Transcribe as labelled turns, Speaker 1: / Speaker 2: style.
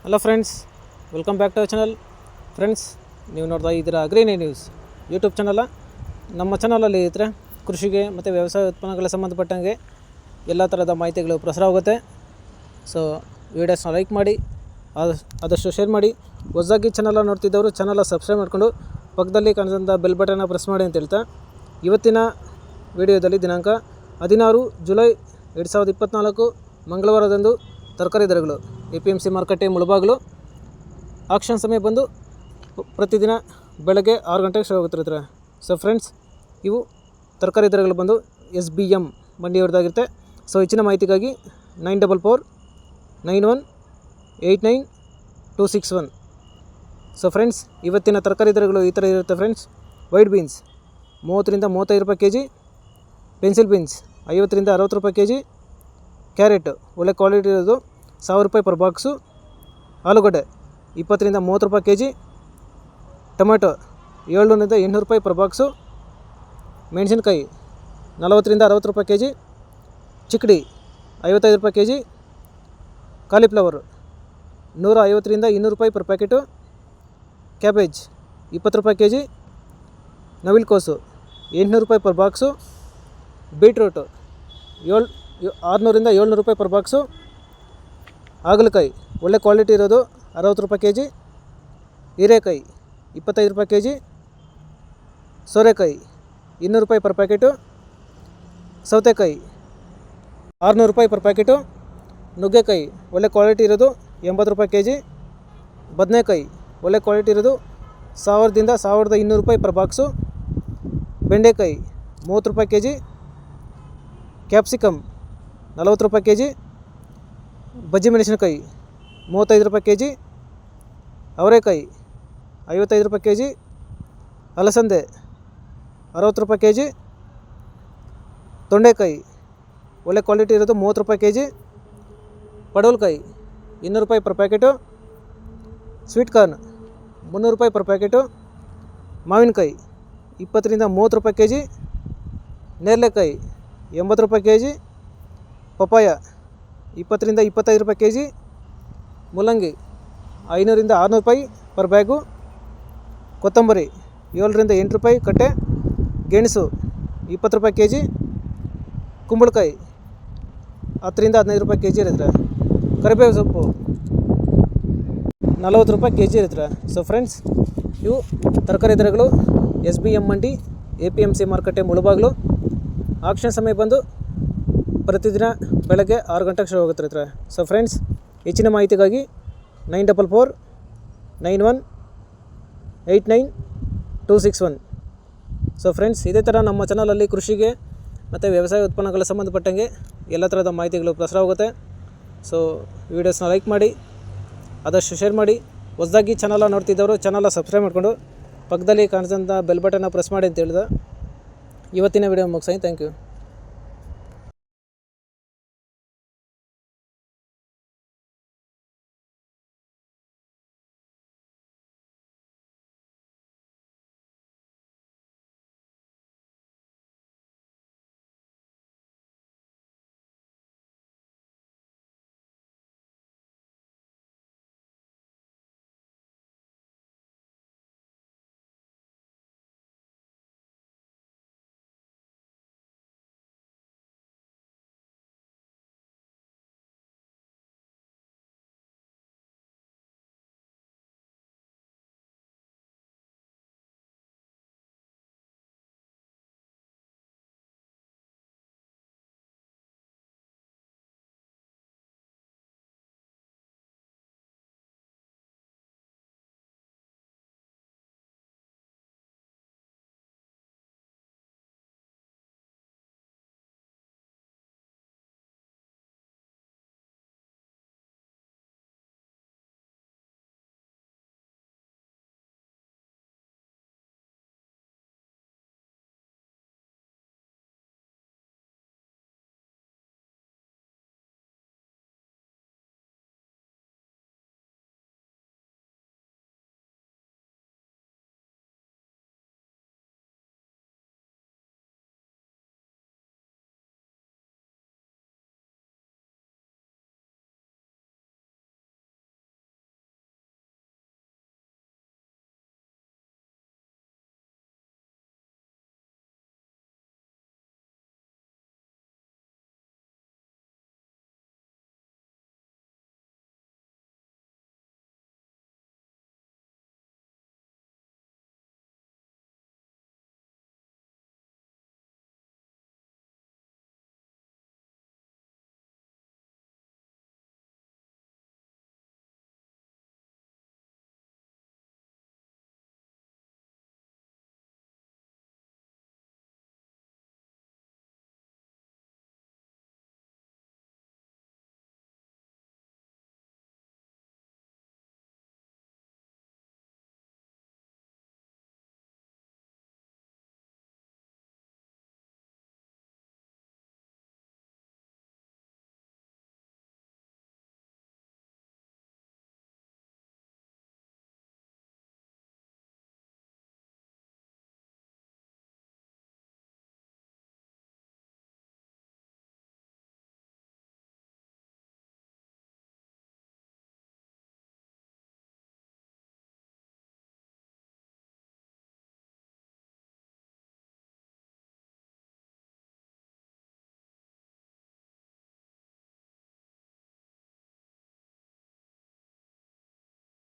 Speaker 1: Hello friends, welcome back to our channel. Friends, ನೀವು ನೋಡ್ತಾ ಇದ್ದೀರಾ ಅಗ್ರಿನೇ ನ್ಯೂಸ್ ಯೂಟ್ಯೂಬ್ ಚಾನಲ. ನಮ್ಮ ಚಾನಲಲ್ಲಿ ಇದ್ದರೆ ಕೃಷಿಗೆ ಮತ್ತು ವ್ಯವಸಾಯ ಉತ್ಪನ್ನಗಳ ಸಂಬಂಧಪಟ್ಟಂಗೆ ಎಲ್ಲ ಥರದ ಮಾಹಿತಿಗಳು ಪ್ರಸಾರ ಆಗುತ್ತೆ. ಸೊ ವೀಡಿಯೋಸ್ನ ಲೈಕ್ ಮಾಡಿ, ಆದಷ್ಟು ಶೇರ್ ಮಾಡಿ. ಹೊಸದಾಗಿ ಚಾನಲ ನೋಡ್ತಿದ್ದವರು ಚಾನಲ ಸಬ್ಸ್ಕ್ರೈಬ್ ಮಾಡಿಕೊಂಡು ಪಕ್ಕದಲ್ಲಿ ಕಾಣಿಸಿದಂಥ ಬೆಲ್ ಬಟನ್ನ ಪ್ರೆಸ್ ಮಾಡಿ ಅಂತ ಹೇಳ್ತಾ, ಇವತ್ತಿನ ವಿಡಿಯೋದಲ್ಲಿ ದಿನಾಂಕ 16 ಜುಲೈ 2024 ಮಂಗಳವಾರದಂದು ತರಕಾರಿ ದರಗಳು APMC ಮಾರುಕಟ್ಟೆ ಮುಳಬಾಗಿಲು. ಆಕ್ಷನ್ ಸಮಯ ಬಂದು ಪ್ರತಿದಿನ ಬೆಳಗ್ಗೆ 6 ಗಂಟೆಗೆ ಶುರು ಆಗುತ್ತಿರ್ತಾರೆ. ಸೊ ಫ್ರೆಂಡ್ಸ್, ಇವು ತರಕಾರಿ ದರಗಳು ಬಂದು SBM ಮಂಡಿಯವ್ರದ್ದಾಗಿರುತ್ತೆ. ಸೊ ಹೆಚ್ಚಿನ ಮಾಹಿತಿಗಾಗಿ 9449189261. ಸೊ ಫ್ರೆಂಡ್ಸ್, ಇವತ್ತಿನ ತರಕಾರಿ ದರಗಳು ಈ ಥರ ಇರುತ್ತೆ ಫ್ರೆಂಡ್ಸ್. ವೈಟ್ ಬೀನ್ಸ್ 30 ರಿಂದ 35 ರೂಪಾಯಿ kg, ಪೆನ್ಸಿಲ್ ಬೀನ್ಸ್ 50 ರಿಂದ 60 ರೂಪಾಯಿ kg, ಕ್ಯಾರೆಟ್ ಒಳ್ಳೆ ಕ್ವಾಲಿಟಿ ಇರೋದು 1000 ರೂಪಾಯಿ ಪರ್ ಬಾಕ್ಸು, ಆಲೂಗಡ್ಡೆ 20 ರಿಂದ 30 ರೂಪಾಯಿ kg, ಟೊಮೆಟೊ 700 ರಿಂದ 800 ರೂಪಾಯಿ ಪರ್ ಬಾಕ್ಸು, ಮೆಣಸಿನ್ಕಾಯಿ 40 ರಿಂದ 60 ರೂಪಾಯಿ kg, ಚಿಕ್ಕಡಿ 55 ರೂಪಾಯಿ kg, ಕಾಲಿಫ್ಲವರು 150 ರಿಂದ 200 ರೂಪಾಯಿ ಪರ್ ಪ್ಯಾಕೆಟು, ಕ್ಯಾಬೇಜ್ 20 ರೂಪಾಯಿ kg, ನವಿಲುಕೋಸು 800 ರೂಪಾಯಿ ಪರ್ ಬಾಕ್ಸು, ಬೀಟ್ರೂಟು 600 ರಿಂದ 700 ರೂಪಾಯಿ ಪರ್ ಬಾಕ್ಸು, ಹಾಗಲಕಾಯಿ ಒಳ್ಳೆ ಕ್ವಾಲಿಟಿ ಇರೋದು 60 ರೂಪಾಯಿ kg, ಹೀರೆಕಾಯಿ 25 ರೂಪಾಯಿ kg, ಸೋರೆಕಾಯಿ 200 ರೂಪಾಯಿ ಪರ್ ಪ್ಯಾಕೆಟು, ಸೌತೆಕಾಯಿ 600 ರೂಪಾಯಿ ಪರ್ ಪ್ಯಾಕೆಟು, ನುಗ್ಗೆಕಾಯಿ ಒಳ್ಳೆ ಕ್ವಾಲಿಟಿ ಇರೋದು 80 ರೂಪಾಯಿ kg, ಬದನೆಕಾಯಿ ಒಳ್ಳೆ ಕ್ವಾಲಿಟಿ ಇರೋದು 1000 ರಿಂದ 1200 ರೂಪಾಯಿ ಪರ್ ಬಾಕ್ಸು, ಬೆಂಡೆಕಾಯಿ 30 ರೂಪಾಯಿ kg, ಕ್ಯಾಪ್ಸಿಕಮ್ 40 ರೂಪಾಯಿ kg, ಬಜ್ಜಿ ಮೆಣಸಿನಕಾಯಿ 35 ರೂಪಾಯಿ kg, ಅವರೆಕಾಯಿ 55 ರೂಪಾಯಿ kg, ಅಲಸಂದೆ 60 ರೂಪಾಯಿ kg, ತೊಂಡೆಕಾಯಿ ಒಳ್ಳೆ ಕ್ವಾಲಿಟಿ ಇರೋದು 30 ರೂಪಾಯಿ kg, ಪಡವಲಕಾಯಿ 200 ರೂಪಾಯಿ ಪರ್ ಪ್ಯಾಕೆಟು, ಸ್ವೀಟ್ ಕಾರ್ನ್ 300 ರೂಪಾಯಿ ಪರ್ ಪ್ಯಾಕೆಟು, ಮಾವಿನಕಾಯಿ 20 ರಿಂದ 30 ರೂಪಾಯಿ kg, ನೇರಳೆಕಾಯಿ 80 ರೂಪಾಯಿ kg, ಪಪಾಯ 20 ರಿಂದ 25 ರೂಪಾಯಿ kg, ಮೂಲಂಗಿ 500 ರಿಂದ 600 ರೂಪಾಯಿ ಪರ್ ಬ್ಯಾಗು, ಕೊತ್ತಂಬರಿ 7 ರಿಂದ 8 ರೂಪಾಯಿ ಕಟ್ಟೆ, ಗೆಣಸು 20 ರೂಪಾಯಿ kg, ಕುಂಬಳಕಾಯಿ 10 ರಿಂದ 15 ರೂಪಾಯಿ kg ಇರುತ್ತೆ. ಕರಿಬೇವು ಸೊಪ್ಪು 40 ರೂಪಾಯಿ kg ಇರುತ್ತೆ. ಸೊ ಫ್ರೆಂಡ್ಸ್, ಇವು ತರಕಾರಿ ದರಗಳು SBM ಮಂಡಿ APMC ಮಾರುಕಟ್ಟೆ ಮುಳಬಾಗಿಲು. ಆಕ್ಷನ್ ಸಮಯ ಬಂದು ಪ್ರತಿದಿನ ಬೆಳಗ್ಗೆ 6 ಗಂಟೆಗೆ ಶುರು ಆಗುತ್ತಿರ್ತಾರೆ. ಸೊ ಫ್ರೆಂಡ್ಸ್, ಹೆಚ್ಚಿನ ಮಾಹಿತಿಗಾಗಿ 9449189261. ಸೊ ಫ್ರೆಂಡ್ಸ್, ಇದೇ ಥರ ನಮ್ಮ ಚಾನಲಲ್ಲಿ ಕೃಷಿಗೆ ಮತ್ತು ವ್ಯವಸಾಯ ಉತ್ಪನ್ನಗಳ ಸಂಬಂಧಪಟ್ಟಂಗೆ ಎಲ್ಲ ಥರದ ಮಾಹಿತಿಗಳು ಪ್ರಸಾರ ಆಗುತ್ತೆ. ಸೊ ವೀಡಿಯೋಸ್ನ ಲೈಕ್ ಮಾಡಿ, ಆದಷ್ಟು ಶೇರ್ ಮಾಡಿ. ಹೊಸದಾಗಿ ಚಾನಲ ನೋಡ್ತಿದ್ದವರು ಚಾನಲ ಸಬ್ಸ್ಕ್ರೈಬ್ ಮಾಡಿಕೊಂಡು ಪಕ್ಕದಲ್ಲಿ ಕಾಣಿಸಿದಂಥ ಬೆಲ್ ಬಟನ್ನ ಪ್ರೆಸ್ ಮಾಡಿ ಅಂತ ಹೇಳಿದ ಇವತ್ತಿನ ವಿಡಿಯೋ ಮುಗಿಸಿ. Thank you.